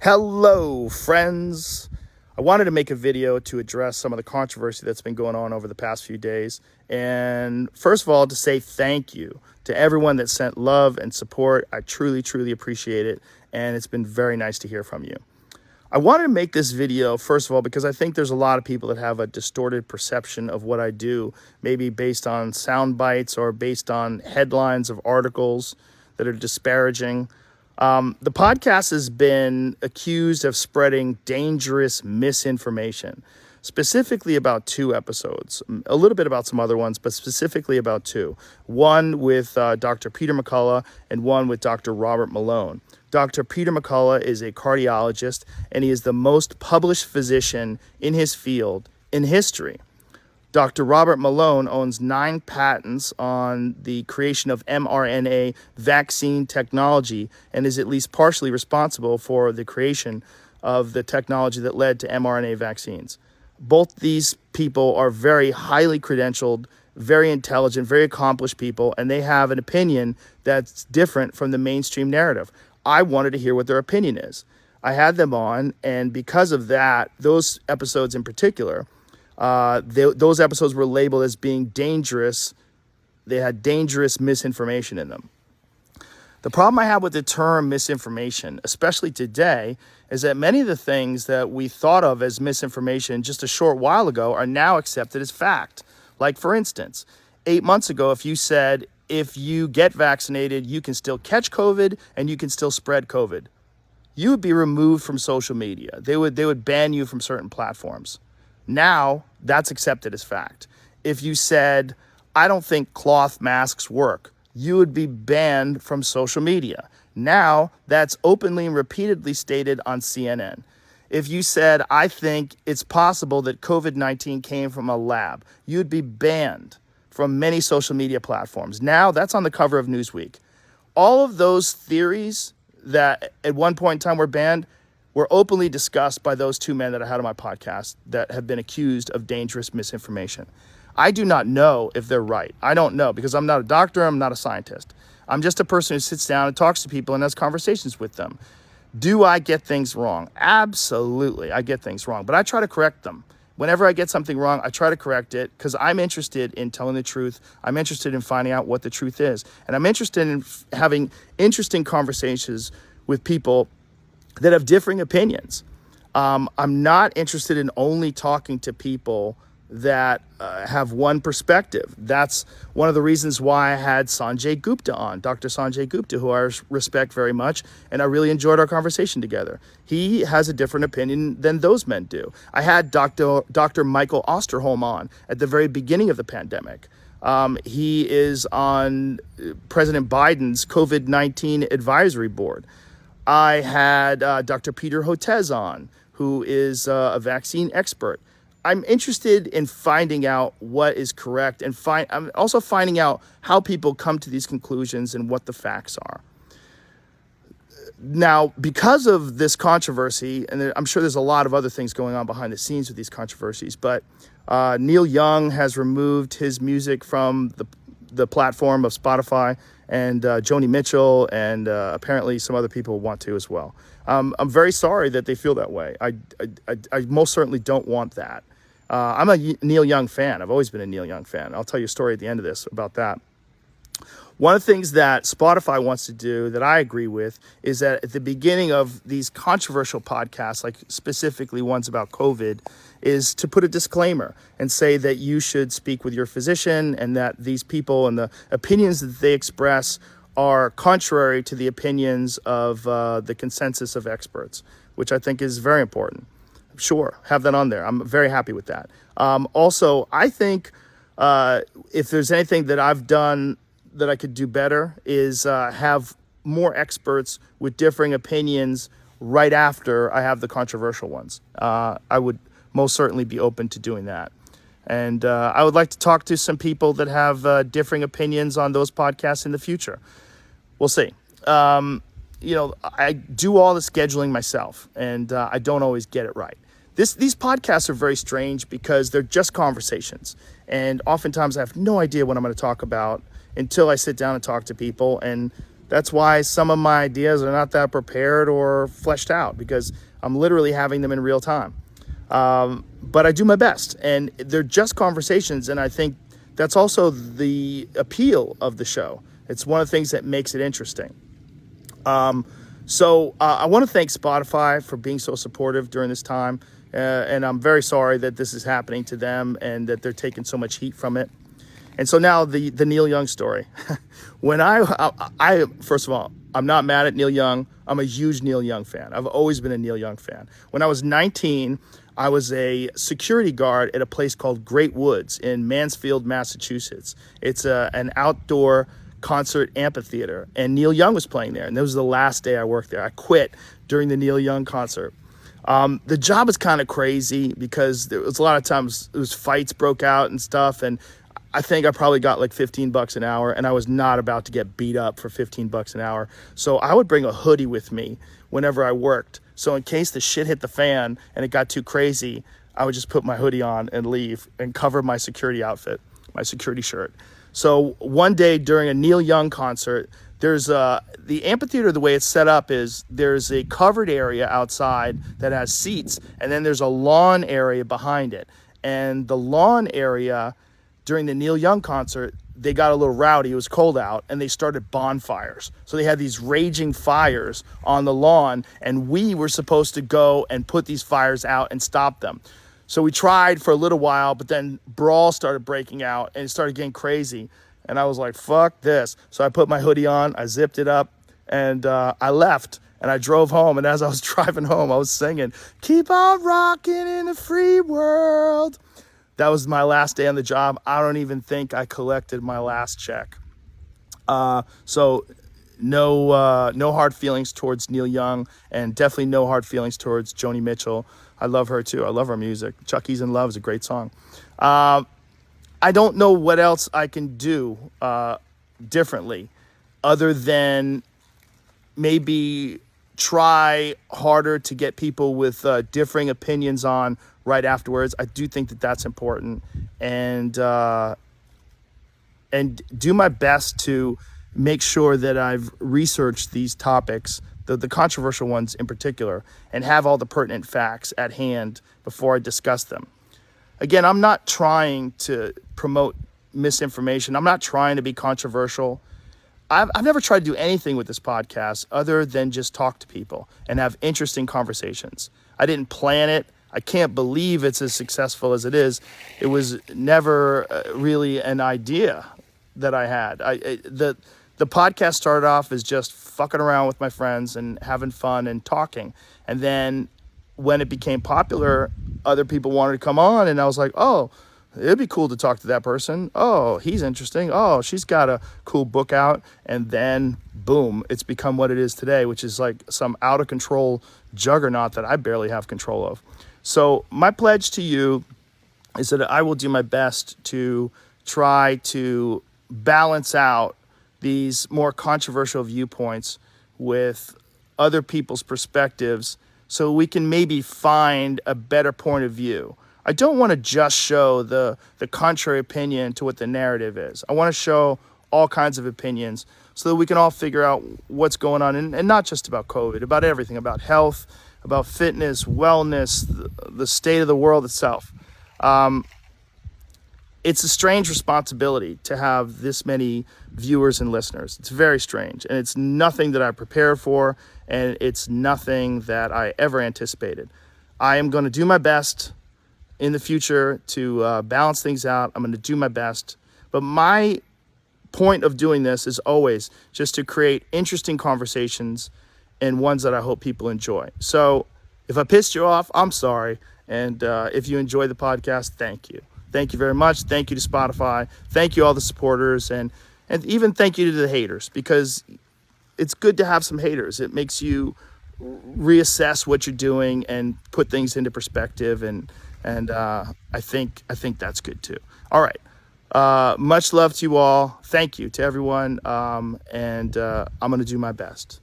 Hello, friends. I wanted to make a video to address some of the controversy that's been going on over the past few days. And first of all, to say thank you to everyone that sent love and support. I truly, truly appreciate it. And it's been very nice to hear from you. I wanted to make this video, first of all, because I think there's a lot of people that have a distorted perception of what I do, maybe based on sound bites or based on headlines of articles that are disparaging. The podcast has been accused of spreading dangerous misinformation, specifically about two episodes, a little bit about some other ones, but specifically about two. One with Dr. Peter McCullough and one with Dr. Robert Malone. Dr. Peter McCullough is a cardiologist, and he is the most published physician in his field in history. Dr. Robert Malone owns 9 patents on the creation of mRNA vaccine technology and is at least partially responsible for the creation of the technology that led to mRNA vaccines. Both these people are very highly credentialed, very intelligent, very accomplished people, and they have an opinion that's different from the mainstream narrative. I wanted to hear what their opinion is. I had them on, and because of that, those episodes in particular, those episodes were labeled as being dangerous. They had dangerous misinformation in them. The problem I have with the term misinformation, especially today, is that many of the things that we thought of as misinformation just a short while ago are now accepted as fact. Like, for instance, 8 months ago, if you said, if you get vaccinated, you can still catch COVID and you can still spread COVID, you would be removed from social media. They would ban you from certain platforms. Now, that's accepted as fact. If you said, I don't think cloth masks work, you would be banned from social media. Now, that's openly and repeatedly stated on CNN. If you said, I think it's possible that COVID-19 came from a lab, you'd be banned from many social media platforms. Now, that's on the cover of Newsweek. All of those theories that at one point in time were banned were openly discussed by those two men that I had on my podcast that have been accused of dangerous misinformation. I do not know if they're right. I don't know, because I'm not a doctor, I'm not a scientist. I'm just a person who sits down and talks to people and has conversations with them. Do I get things wrong? Absolutely, I get things wrong, but I try to correct them. Whenever I get something wrong, I try to correct it because I'm interested in telling the truth. I'm interested in finding out what the truth is. And I'm interested in having interesting conversations with people that have differing opinions. I'm not interested in only talking to people that have one perspective. That's one of the reasons why I had Sanjay Gupta on, Dr. Sanjay Gupta, who I respect very much, and I really enjoyed our conversation together. He has a different opinion than those men do. I had Dr. Michael Osterholm on at the very beginning of the pandemic. He is on President Biden's COVID-19 advisory board. I had Dr. Peter Hotez on, who is a vaccine expert. I'm interested in finding out what is correct, and I'm also finding out how people come to these conclusions and what the facts are. Now, because of this controversy, and I'm sure there's a lot of other things going on behind the scenes with these controversies, but Neil Young has removed his music from the platform of Spotify, and Joni Mitchell and apparently some other people want to as well. I'm very sorry that they feel that way. I most certainly don't want that. I'm a Neil Young fan. I've always been a Neil Young fan. I'll tell you a story at the end of this about that. One of the things that Spotify wants to do that I agree with is that at the beginning of these controversial podcasts, like specifically ones about COVID, is to put a disclaimer and say that you should speak with your physician and that these people and the opinions that they express are contrary to the opinions of the consensus of experts, which I think is very important. Sure, have that on there. I'm very happy with that. Also, I think if there's anything that I've done that I could do better is have more experts with differing opinions right after I have the controversial ones. I would most certainly be open to doing that. And I would like to talk to some people that have differing opinions on those podcasts in the future. We'll see. I do all the scheduling myself, and I don't always get it right. These podcasts are very strange because they're just conversations. And oftentimes I have no idea what I'm going to talk about until I sit down and talk to people. And That's why some of my ideas are not that prepared or fleshed out, because I'm literally having them in real time. But I do my best, and they're just conversations. And I think that's also the appeal of the show. It's one of the things that makes it interesting. So I want to thank Spotify for being so supportive during this time. And I'm very sorry that this is happening to them and that they're taking so much heat from it. And so now the Neil Young story. When I first of all, I'm not mad at Neil Young. I'm a huge Neil Young fan. I've always been a Neil Young fan. When I was 19, I was a security guard at a place called Great Woods in Mansfield, Massachusetts. It's an outdoor concert amphitheater, and Neil Young was playing there. And this was the last day I worked there. I quit during the Neil Young concert. The job was kind of crazy because there was a lot of times it was fights broke out and stuff, and I think I probably got like $15 an hour, and I was not about to get beat up for $15 an hour. So I would bring a hoodie with me whenever I worked. So in case the shit hit the fan and it got too crazy, I would just put my hoodie on and leave and cover my security outfit, my security shirt. So one day during a Neil Young concert, there's the amphitheater, the way it's set up is there's a covered area outside that has seats, and then there's a lawn area behind it. And the lawn area during the Neil Young concert, they got a little rowdy. It was cold out, and they started bonfires. So they had these raging fires on the lawn, and we were supposed to go and put these fires out and stop them. So we tried for a little while, but then brawls started breaking out, and it started getting crazy. And I was like, fuck this. So I put my hoodie on, I zipped it up, and I left. And I drove home, and as I was driving home, I was singing, "Keep on rocking in the free world." That was my last day on the job. I don't even think I collected my last check. So no hard feelings towards Neil Young, and definitely no hard feelings towards Joni Mitchell. I love her too. I love her music. Chucky's in Love is a great song. I don't know what else I can do differently other than maybe try harder to get people with differing opinions on right afterwards. I do think that that's important, and do my best to make sure that I've researched these topics, the controversial ones in particular, and have all the pertinent facts at hand before I discuss them. Again, I'm not trying to promote misinformation. I'm not trying to be controversial. I've never tried to do anything with this podcast other than just talk to people and have interesting conversations. I didn't plan it. I can't believe it's as successful as it is. It was never really an idea that I had. The podcast started off as just fucking around with my friends and having fun and talking. And then when it became popular, other people wanted to come on, and I was like, oh, it'd be cool to talk to that person. Oh, he's interesting. Oh, she's got a cool book out. And then, boom, it's become what it is today, which is like some out of control juggernaut that I barely have control of. So my pledge to you is that I will do my best to try to balance out these more controversial viewpoints with other people's perspectives so we can maybe find a better point of view. I don't want to just show the contrary opinion to what the narrative is. I want to show all kinds of opinions so that we can all figure out what's going on, and not just about COVID, about everything, about health, about fitness, wellness, the state of the world itself. It's a strange responsibility to have this many viewers and listeners. It's very strange, and it's nothing that I prepared for, and it's nothing that I ever anticipated. I am going to do my best in the future to balance things out. I'm going to do my best. But my point of doing this is always just to create interesting conversations and ones that I hope people enjoy. So if I pissed you off, I'm sorry. And if you enjoy the podcast, thank you. Thank you very much. Thank you to Spotify. Thank you all the supporters, and even thank you to the haters, because it's good to have some haters. It makes you reassess what you're doing and put things into perspective, and I think that's good too. All right. Much love to you all. Thank you to everyone. And I'm going to do my best.